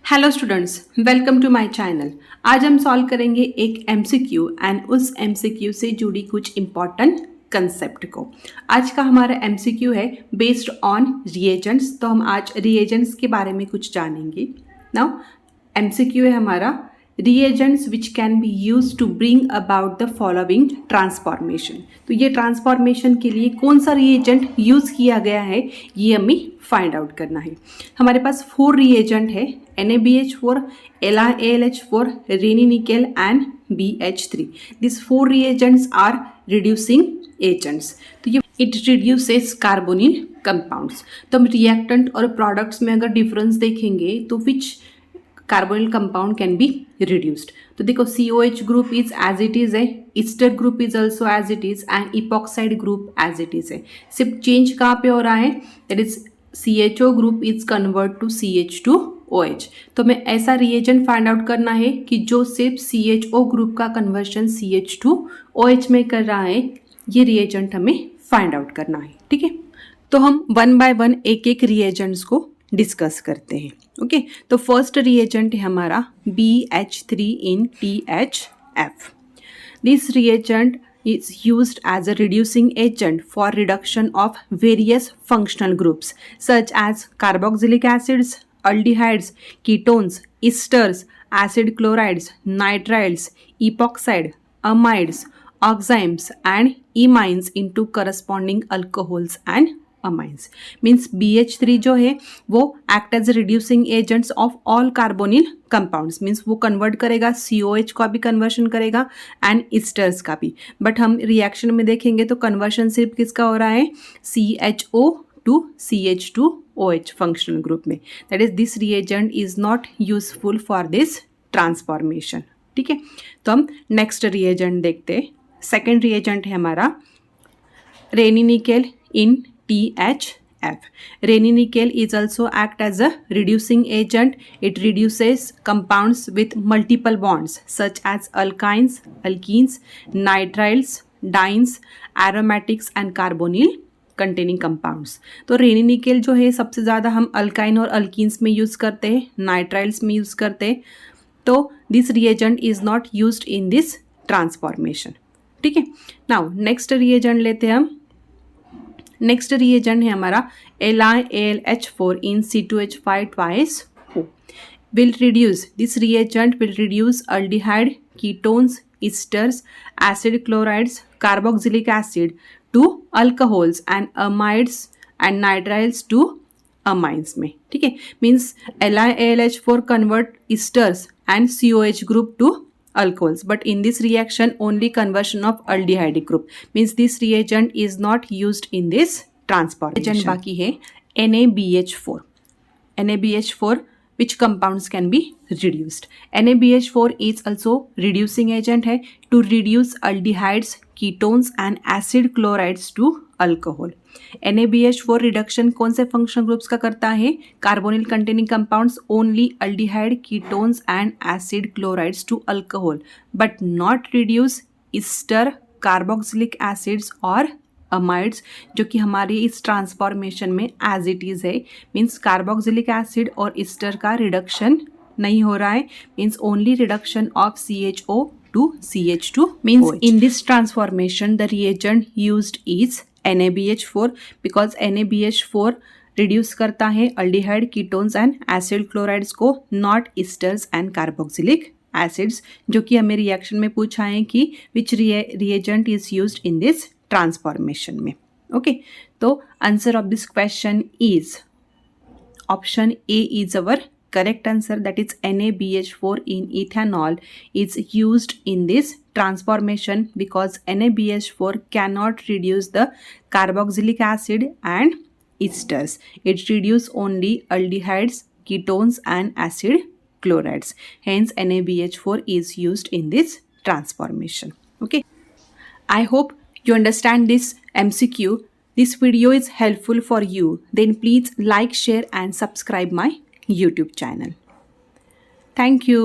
Hello students, welcome to my channel. आज हम solve करेंगे एक एमसीक्यू एंड उस एमसीक्यू से जुड़ी कुछ इम्पॉर्टेंट कंसेप्ट को। आज का हमारा एमसीक्यू है बेस्ड ऑन रिएजेंट्स। तो हम आज रिएजेंट्स के बारे में कुछ जानेंगे। नाउ एमसीक्यू है हमारा reagents which can be used to bring about the following transformation। तो ये ट्रांसफॉर्मेशन के लिए कौन सा रिएजेंट यूज़ किया गया है ये हमें फाइंड आउट करना है। हमारे पास 4 रिएजेंट है NaBH4, LiAlH4, Raninikel and BH3। These 4 reagents are reducing agents। तो ये इट रिड्यूसेस कार्बोनिल कंपाउंड्स। तो हम रिएक्टेंट और प्रोडक्ट्स में अगर डिफरेंस देखेंगे तो which carbonyl compound can be reduced. तो देखो COH group is as it is है, ester group is also as it is and epoxide group as it is है। सिर्फ चेंज कहाँ पे हो रहा है, that is CHO group is convert to CH2OH। तो हमें ऐसा रिएजेंट फाइंड आउट करना है कि जो सिर्फ CHO ग्रुप का कन्वर्शन CH2OH में कर रहा है। ये रिएजेंट हमें फाइंड आउट करना है, ठीक है। तो हम वन बाय वन एक एक रिएजेंट्स को डिस्कस करते हैं। ओके तो फर्स्ट रिएजेंट है हमारा BH3 in THF। This reagent is used as a reducing agent for reduction of various functional groups such as carboxylic acids, aldehydes, ketones, esters, acid chlorides, nitriles, epoxide, amides, oximes and imines into corresponding alcohols and amines। Means BH3 जो है वो act as reducing agents of all carbonyl compounds. Means वो convert करेगा, COH का भी conversion करेगा and esters का भी। बट हम रिएक्शन में देखेंगे तो कन्वर्शन सिर्फ किसका हो रहा है, CHO to CH2OH functional group में। That is this reagent is not useful for this transformation, ठीक है। तो हम नेक्स्ट रिएजेंट देखते हैं। सेकेंड रिएजेंट है हमारा रेनिनिकेल इन THF। Raninikel is also act as a reducing agent. It reduces compounds with multiple bonds such as alkynes, alkenes, nitriles, dienes, aromatics and carbonyl containing compounds। तो रेनिनिकेल जो है सबसे ज़्यादा हम अल्काइन और अल्कीन्स में यूज़ करते हैं, नाइट्राइल्स में यूज़ करते हैं। तो this reagent is not used in this transformation, ठीक है। नाउ नेक्स्ट रिएजेंट लेते हैं हम। नेक्स्ट रिएजेंट है हमारा LiAlH4 in C2H5 twice O। Will reduce, this reagent will reduce aldehyde, ketones, esters, acid chlorides, carboxylic acid to alcohols and amides and nitriles to amines में, ठीक है। Means LiAlH4 convert esters and COH group to alcohols, but in this reaction only conversion of aldehyde group, means this reagent is not used in this transformation। Reagent बाकी है NaBH4। NaBH4 which compounds can be reduced। NaBH4 is also reducing agent है to reduce aldehydes, ketones and acid chlorides to alcohol। NaBH4 reduction कौन से functional groups का करता है, carbonyl containing compounds only aldehyde, ketones and acid chlorides to alcohol, but not reduce ester, carboxylic acids और amides, जो कि हमारे इस ट्रांसफॉर्मेशन में एज इट इज़ है। मीन्स कार्बोक्सिलिक एसिड और ईस्टर का रिडक्शन नहीं हो रहा है, means only reduction of CHO to CH2। means in this transformation the reagent used is NaBH4 because NaBH4 reduce करता है aldehyde, ketones and acid chlorides को, not esters and carboxylic acids, जो कि हमें रिएक्शन में पूछा है कि which reagent is used in this transformation में। ओके तो answer of this question is option A is our correct answer, that is NaBH4 in ethanol is used in this transformation because NaBH4 cannot reduce the carboxylic acid and esters. It reduces only aldehydes, ketones and acid chlorides. Hence NaBH4 is used in this transformation. Okay, I hope you understand this MCQ. This video is helpful for you. Then please like, share and subscribe my YouTube channel. Thank you.